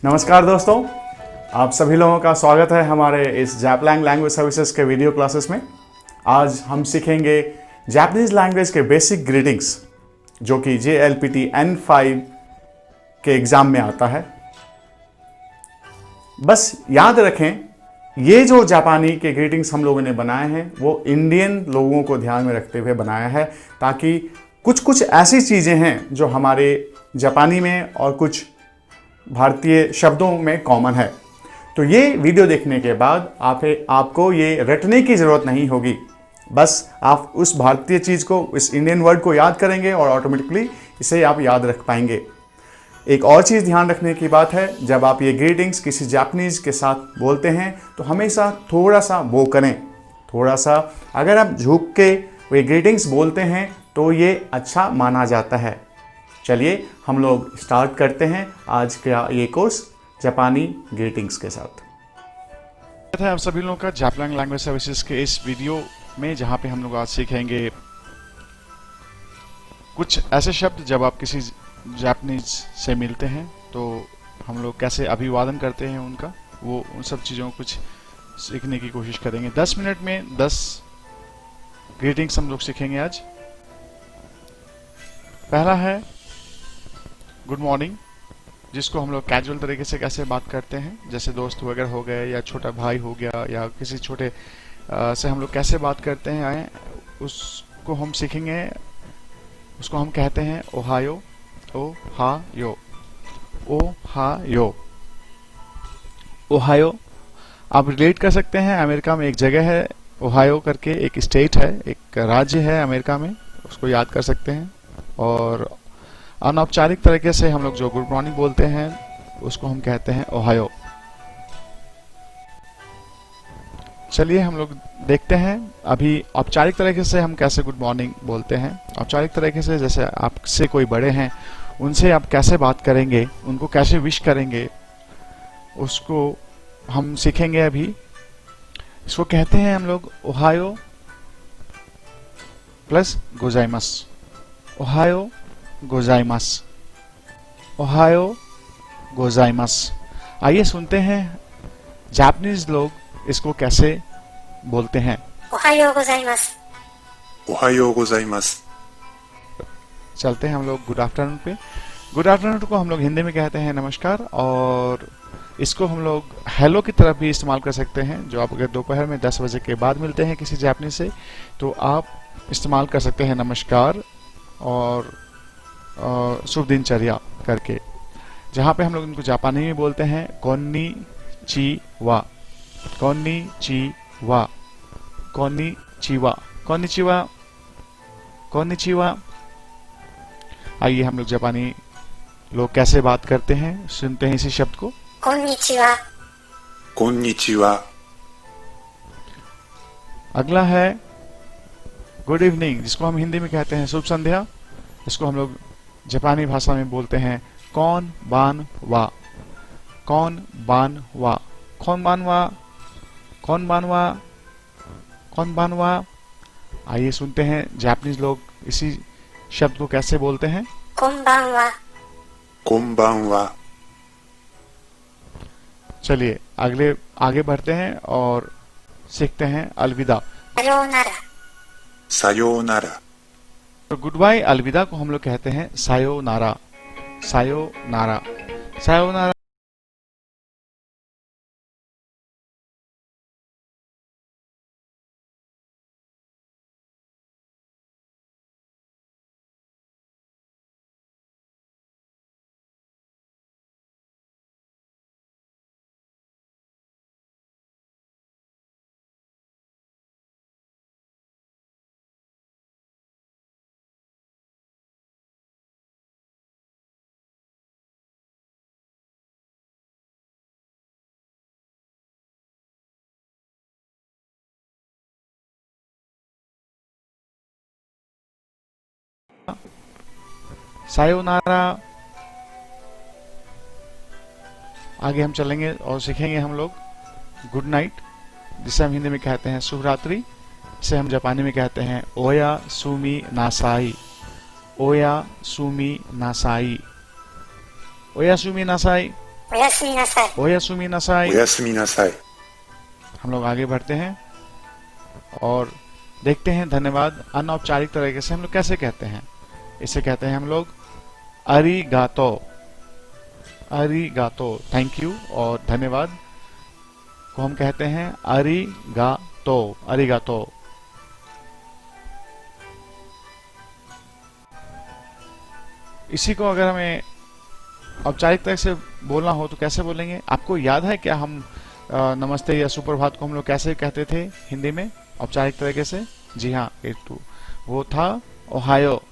नमस्कार दोस्तों, आप सभी लोगों का स्वागत है हमारे इस जैपलैंग लैंग्वेज सर्विसेज के वीडियो क्लासेस में। आज हम सीखेंगे जापानीज लैंग्वेज के बेसिक ग्रीटिंग्स जो कि JLPT N5 के एग्ज़ाम में आता है। बस याद रखें, ये जो जापानी के ग्रीटिंग्स हम लोगों ने बनाए हैं वो इंडियन लोगों को ध्यान में रखते हुए बनाया है, ताकि कुछ ऐसी चीज़ें हैं जो हमारे जापानी में और कुछ भारतीय शब्दों में कॉमन है। तो ये वीडियो देखने के बाद आपको ये रटने की ज़रूरत नहीं होगी। बस आप उस भारतीय चीज़ को, इस इंडियन वर्ड को याद करेंगे और ऑटोमेटिकली इसे आप याद रख पाएंगे। एक और चीज़ ध्यान रखने की बात है, जब आप ये ग्रीटिंग्स किसी जापानीज़ के साथ बोलते हैं तो हमेशा थोड़ा सा वो करें, थोड़ा सा। अगर आप झुक के वे ग्रीटिंग्स बोलते हैं तो ये अच्छा माना जाता है। चलिए हम लोग स्टार्ट करते हैं आज का ये कोर्स जापानी ग्रीटिंग्स के साथ। आप सभी लोगों का जैपलैंग लैंग्वेज सर्विसेज के इस वीडियो में, जहां पे हम लोग आज सीखेंगे कुछ ऐसे शब्द जब आप किसी जापानीज से मिलते हैं तो हम लोग कैसे अभिवादन करते हैं उनका, वो उन सब चीज़ों को कुछ सीखने की कोशिश करेंगे। 10 मिनट में 10 ग्रीटिंग्स हम लोग सीखेंगे आज। पहला है गुड मॉर्निंग, जिसको हम लोग कैजुअल तरीके से कैसे बात करते हैं, जैसे दोस्त वगैरह हो गए या छोटा भाई हो गया या किसी छोटे से हम लोग कैसे बात करते हैं, उसको हम सीखेंगे। उसको हम कहते हैं ओहायो, ओहायो, ओहायो, ओहायो। आप रिलेट कर सकते हैं, अमेरिका में एक जगह है ओहायो करके, एक स्टेट है, एक राज्य है अमेरिका में, उसको याद कर सकते हैं। और अनौपचारिक तरीके से हम लोग जो गुड मॉर्निंग बोलते हैं उसको हम कहते हैं ओहायो। चलिए हम लोग देखते हैं अभी औपचारिक तरीके से हम कैसे गुड मॉर्निंग बोलते हैं। औपचारिक तरीके से, जैसे आपसे कोई बड़े हैं उनसे आप कैसे बात करेंगे, उनको कैसे विश करेंगे, उसको हम सीखेंगे अभी। इसको कहते हैं हम लोग ओहायो प्लस गोजाइमस, ओहायो गोजाइमस, ओहायो गोजाइमस। आइए सुनते हैं जापानीज लोग इसको कैसे बोलते हैं। ओहायो गोजाइमास, ओहायो गोजाइमास। चलते हैं हम लोग गुड आफ्टरनून पे। गुड आफ्टरनून को हम लोग हिंदी में कहते हैं नमस्कार, और इसको हम लोग हेलो की तरफ भी इस्तेमाल कर सकते हैं। जो आप अगर दोपहर में 10 बजे के बाद मिलते हैं किसी जापानीज से तो आप इस्तेमाल कर सकते हैं नमस्कार और शुभ दिनचर्या करके। जहाँ पे हम लोग इनको जापानी में बोलते हैं कोन्निचिवा, कोन्निचिवा, कोन्निचिवा, कोन्निचिवा, कोन्निचिवा। आइए हम लोग जापानी लोग कैसे बात करते हैं सुनते हैं इसी शब्द को। कोन्निचिवा, कोन्निचिवा। अगला है गुड इवनिंग, जिसको हम हिंदी में कहते हैं शुभ संध्या। इसको हम लोग जापानी भाषा में बोलते हैं कौन बान वा, कौन बान वा, कौन बान वा, कौन बान वा, कौन बान वा। आइए सुनते हैं जापानीज लोग इसी शब्द को कैसे बोलते हैं। कोंबानवा, कोंबानवा। चलिए आगे बढ़ते हैं और सीखते हैं अलविदा। Sayonara, sayonara. तो गुड बाय अलविदा को हम लोग कहते हैं सायोनारा, सायोनारा, सायोनारा। सायोनारा। आगे हम चलेंगे और सीखेंगे हम लोग गुड नाइट, जिसे हम हिंदी में कहते हैं शुभ रात्रि। इसे हम जापानी में कहते हैं ओया सुमी नासाई, ओया सुमी नासाई, ओया सुमी नासाई। おやすみなさい。 ओयासुमी नासाई। おやすみなさい。 हम लोग आगे बढ़ते हैं और देखते हैं धन्यवाद अनौपचारिक तरीके से हम लोग कैसे कहते हैं। इसे कहते हैं हम लोग अरिगातो। अरिगातो थैंक यू और धन्यवाद को हम कहते हैं अरिगातो। अरिगातो। इसी को अगर हमें औपचारिक तरह से बोलना हो तो कैसे बोलेंगे? आपको याद है क्या हम नमस्ते या सुप्रभात को हम लोग कैसे कहते थे हिंदी में औपचारिक तरीके से? जी हाँ, वो था ओहायो।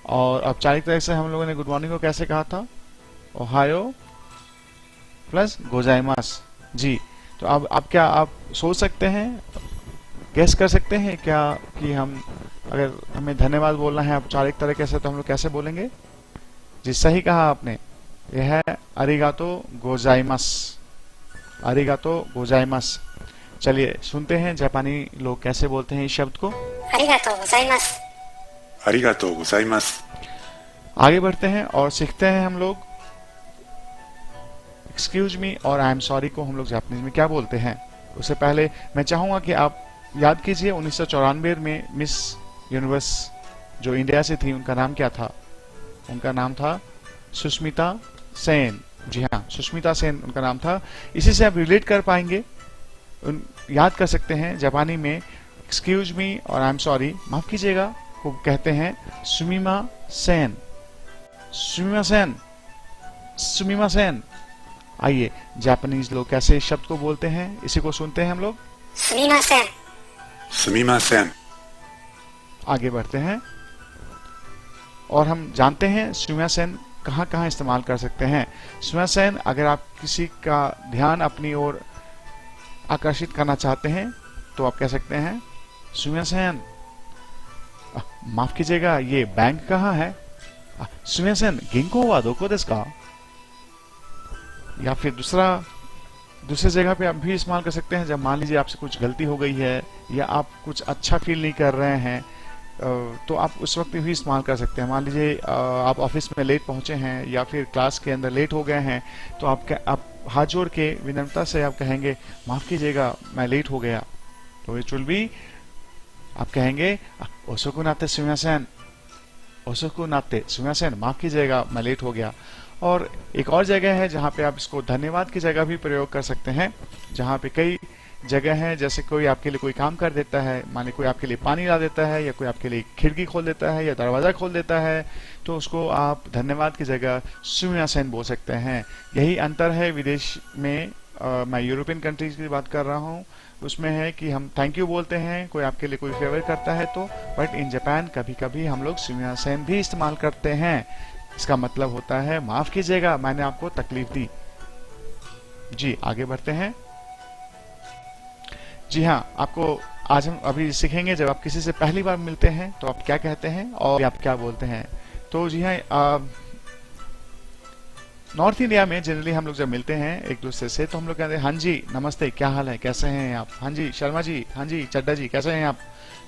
और औपचारिक तरह से हम लोगों ने गुड मॉर्निंग को कैसे कहा था? Ohio plus गोजाइमास। जी, तो अब क्या आप सोच सकते हैं, गेस कर सकते हैं क्या कि हम अगर हमें धन्यवाद बोलना है औपचारिक तरीके से तो हम लोग कैसे बोलेंगे? जी सही कहा आपने, यह है अरिगातो गोजाइमास। अरिगातो गोजाइमास। चलिए सुनते हैं जापानी लोग कैसे बोलते हैं इस शब्द को। ありがとうございます。ありがとうございます。 आगे बढ़ते हैं और सीखते हैं हम लोग एक्सक्यूज मी और आई एम सॉरी को हम लोग जापानीज में क्या बोलते हैं। उससे पहले मैं चाहूंगा कि आप याद कीजिए 1994 में मिस यूनिवर्स जो इंडिया से थी उनका नाम क्या था? उनका नाम था सुष्मिता सेन। जी हाँ, सुष्मिता सेन उनका नाम था। इसी से आप रिलेट कर पाएंगे, याद कर सकते हैं। जापानी में एक्सक्यूज मी और आई एम सॉरी, माफ कीजिएगा, को कहते हैं सुमिमा सेन। सुमिमा सेन, सुमिमा सेन। आइए जापानीज लोग कैसे इस शब्द को बोलते हैं इसी को सुनते हैं हम लोग। すみません。すみません。 आगे बढ़ते हैं और हम जानते हैं सुमिमासेन कहाँ कहाँ इस्तेमाल कर सकते हैं। सुमिमासेन अगर आप किसी का ध्यान अपनी ओर आकर्षित करना चाहते हैं तो आप कह सकते हैं सुमिमासेन। माफ कीजिएगा, ये बैंक कहाँ है? सुमिमासेन गिंको वा दोको देसु का? या फिर दूसरी जगह पे आप भी इस्तेमाल कर सकते हैं जब मान लीजिए आपसे कुछ गलती हो गई है या आप कुछ अच्छा फील नहीं कर रहे हैं, तो आप उस वक्त भी इस्तेमाल कर सकते हैं। मान लीजिए आप ऑफिस में लेट पहुंचे हैं या फिर क्लास के अंदर लेट हो गए हैं, तो आप हाथ जोड़ के विनम्रता से आप कहेंगे माफ कीजिएगा मैं लेट हो गया। तो इट विल बी, आप कहेंगे ओसोकु नाते सुमिमासेन। ओसोकु नाते सुमिमासेन, माफ कीजिएगा मैं लेट हो गया। और एक और जगह है जहाँ पे आप इसको धन्यवाद की जगह भी प्रयोग कर सकते हैं, जहाँ पे कई जगह है, जैसे कोई आपके लिए कोई काम कर देता है, माने कोई आपके लिए पानी ला देता है या कोई आपके लिए खिड़की खोल देता है या दरवाजा खोल देता है, तो उसको आप धन्यवाद की जगह सुमिमासेन बोल सकते हैं। यही अंतर है विदेश में। मैं यूरोपियन कंट्रीज की बात कर रहा हूँ, उसमें है कि हम थैंक यू बोलते हैं कोई आपके लिए कोई फेवर करता है तो, बट इन जापान कभी कभी हम लोग सुमिमासेन भी इस्तेमाल करते हैं। इसका मतलब होता है माफ कीजिएगा मैंने आपको तकलीफ दी। जी आगे बढ़ते हैं। जी हाँ, आपको आज हम अभी सीखेंगे जब आप किसी से पहली बार मिलते हैं तो आप क्या कहते हैं और आप क्या बोलते हैं। तो जी हाँ, नॉर्थ इंडिया में जनरली हम लोग जब मिलते हैं एक दूसरे से तो हम लोग कहते हैं हाँ जी नमस्ते, क्या हाल है, कैसे हैं आप? हाँ जी शर्मा जी, हाँ जी चड्डा जी, कैसे हैं आप?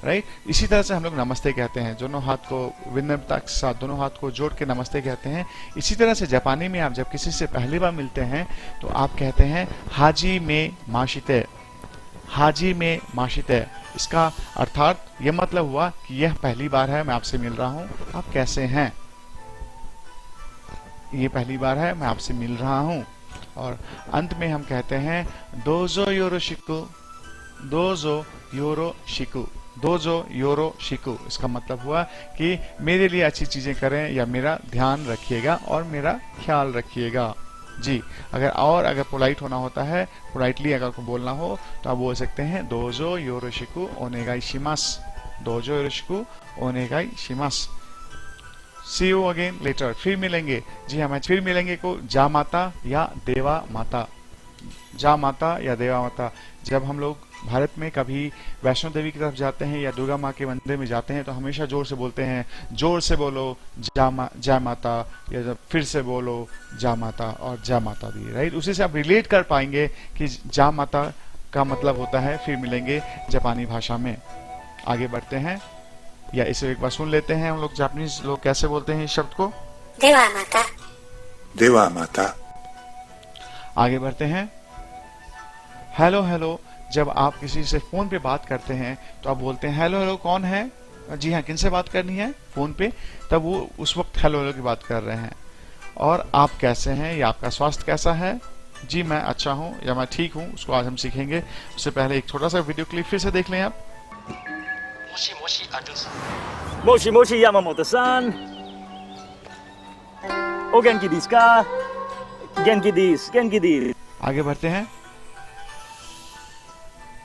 राइट, इसी तरह से हम लोग नमस्ते कहते हैं, दोनों हाथ को विनम्रता के साथ दोनों हाथ को जोड़ के नमस्ते कहते हैं। इसी तरह से जापानी में आप जब किसी से पहली बार मिलते हैं तो आप कहते हैं हाजी में माशिते। हाजी में माशिते, इसका अर्थात यह मतलब हुआ कि यह पहली बार है मैं आपसे मिल रहा हूं, आप कैसे हैं? ये पहली बार है मैं आपसे मिल रहा हूं। और अंत में हम कहते हैं दोजो योरोशिकु। दोजो योरोशिकु। दोजो योरोशिकु, इसका मतलब हुआ कि मेरे लिए अच्छी चीजें करें या मेरा ध्यान रखिएगा और मेरा ख्याल रखिएगा। जी, अगर पोलाइट होना होता है, पोलाइटली अगर को बोलना हो तो आप बोल सकते हैं दोजो योरोशिकु ओनेगाई शिमास। दोजो योरोशिकु ओनेगाई शिमास। सी यू अगेन लेटर, फिर मिलेंगे। जी हाँ, मैं फिर मिलेंगे को जा माता या देवा माता। जा माता या देवा माता। जब हम लोग भारत में कभी वैष्णो देवी की तरफ जाते हैं या दुर्गा माँ के मंदिर में जाते हैं तो हमेशा जोर से बोलते हैं, जोर से बोलो जय माता, या जब फिर से बोलो जा माता और जय माता दी। राइट, उसी से आप रिलेट कर पाएंगे कि जा माता का मतलब होता है फिर मिलेंगे जापानी भाषा में। आगे बढ़ते हैं, या इसे एक बार सुन लेते हैं हम लोग जापानीज लोग कैसे बोलते हैं इस शब्द को। ではまた。ではまた。आगे बढ़ते हैं। हेलो हेलो, जब आप किसी से फोन पे बात करते हैं तो आप बोलते हैं हेलो हेलो कौन है, जी हाँ किनसे बात करनी है फोन पे, तब वो उस वक्त हेलो हेलो की बात कर रहे हैं। और आप कैसे हैं या आपका स्वास्थ्य कैसा है, जी मैं अच्छा हूँ या मैं ठीक हूँ, उसको आज हम सीखेंगे। उससे पहले एक छोटा सा वीडियो क्लिप फिर से देख लें आप। もしもし山本さんお元気ですか元気です元気です आगे बढ़ते हैं।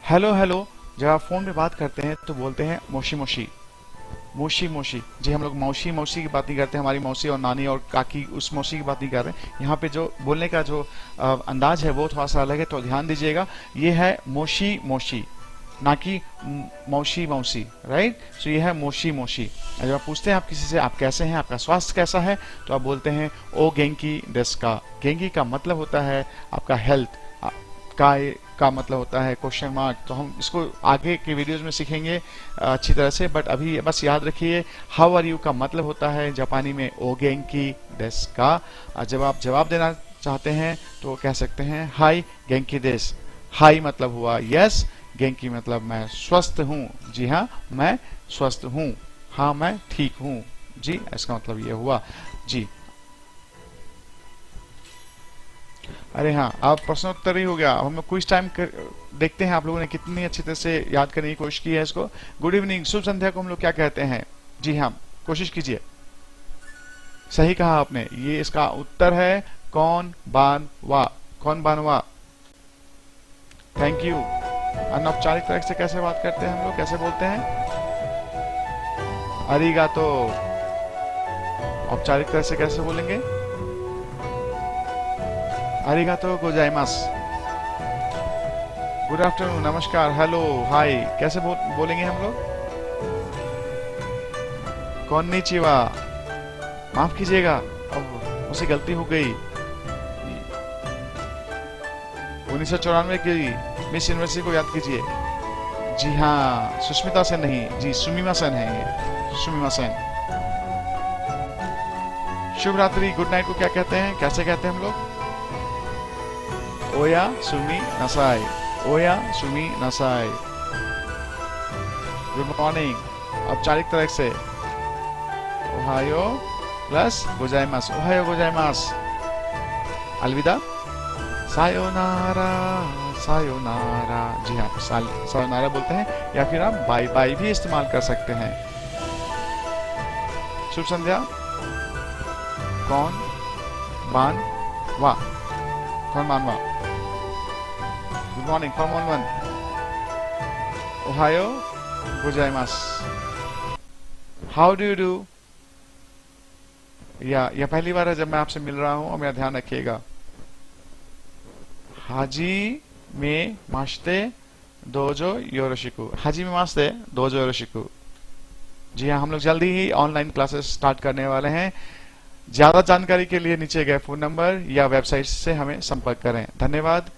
हेलो हेलो, जब आप फोन पे बात करते हैं तो बोलते हैं मोशी मोशी, मोशी मोशी। जी हम लोग मौसी मौसी की बात नहीं करते, हमारी मौसी और नानी और काकी उस मौसी की बात नहीं कर रहे हैं। यहाँ पे जो बोलने का जो अंदाज है वो थोड़ा सा अलग है, तो ध्यान दीजिएगा। ये है मोशी मोशी, ना कि मौसी मौसी, राइट। सो ये है मोशी मोशी। जब आप पूछते हैं आप किसी से आप कैसे हैं, आपका स्वास्थ्य कैसा है, तो आप बोलते हैं ओ गेंकी डेस्का। गेंकी का मतलब होता है आपका हेल्थ, का मतलब होता है क्वेश्चन मार्क। तो हम इसको आगे के वीडियोस में सीखेंगे अच्छी तरह से, बट अभी बस याद रखिए हाउ आर यू का मतलब होता है जापानी में ओ गेंकी डेस्का। जब आप जवाब देना चाहते हैं तो कह सकते हैं हाई गेंकी देस। हाई मतलब हुआ यस, गेंकी मतलब मैं स्वस्थ हूँ, जी हाँ मैं स्वस्थ हूँ, हाँ मैं ठीक हूँ, जी इसका मतलब ये हुआ जी। अरे हाँ, आप प्रश्नोत्तर ही हो गया। अब हम कुछ टाइम देखते हैं आप लोगों ने कितनी अच्छी तरह से याद करने की कोशिश की है इसको। गुड इवनिंग, शुभ संध्या को हम लोग क्या कहते हैं, जी हाँ कोशिश कीजिए। सही कहा आपने, ये इसका उत्तर है कौन बान वा, कौन बान वा। Thank you. अनौपचारिक तरह से कैसे बात करते हैं हम लोग, कैसे बोलते हैं, अरिगातो। औपचारिक तरह से कैसे बोलेंगे, अरिगातो गोजाइमास। गुड आफ्टरनून, नमस्कार, हेलो, हाय, कैसे बोलेंगे हम लोग, कोन्निचिवा। माफ कीजिएगा, अब मुझसे गलती हो गई। 1994 की मिस यूनिवर्सिटी को याद कीजिए। जी हाँ, सुष्मिता सेन नहीं, जी सुमिमा सेन है ये, सुमिमा सेन। शुभ रात्रि, गुड नाइट को क्या कहते हैं, कैसे कहते हैं हम लोग, ओया सुमी नसाई, ओया सुमी नसाई। गुड मॉर्निंग, औपचारिक तरह से ओहायो प्लस गोजाइमास, ओहायो गोजाइमास। अलविदा, सायोनारा, सायोनारा। जी हाँ, सायोनारा बोलते हैं, या फिर आप बाय बाय भी इस्तेमाल कर सकते हैं। शुभ संध्या, कौन बान वा, कौन बान वा। गुड मॉर्निंग, फॉर्मल वन, ओहायो गोजाइमास। How do you do. या पहली बार है जब मैं आपसे मिल रहा हूं, और मेरा ध्यान रखिएगा। हाजी में मास्ते दोजो योरोशिकु, हाजी में मास्ते दोजो योरोशिकु। जी हाँ, हम लोग जल्दी ही ऑनलाइन क्लासेस स्टार्ट करने वाले हैं। ज्यादा जानकारी के लिए नीचे गए फोन नंबर या वेबसाइट से हमें संपर्क करें। धन्यवाद।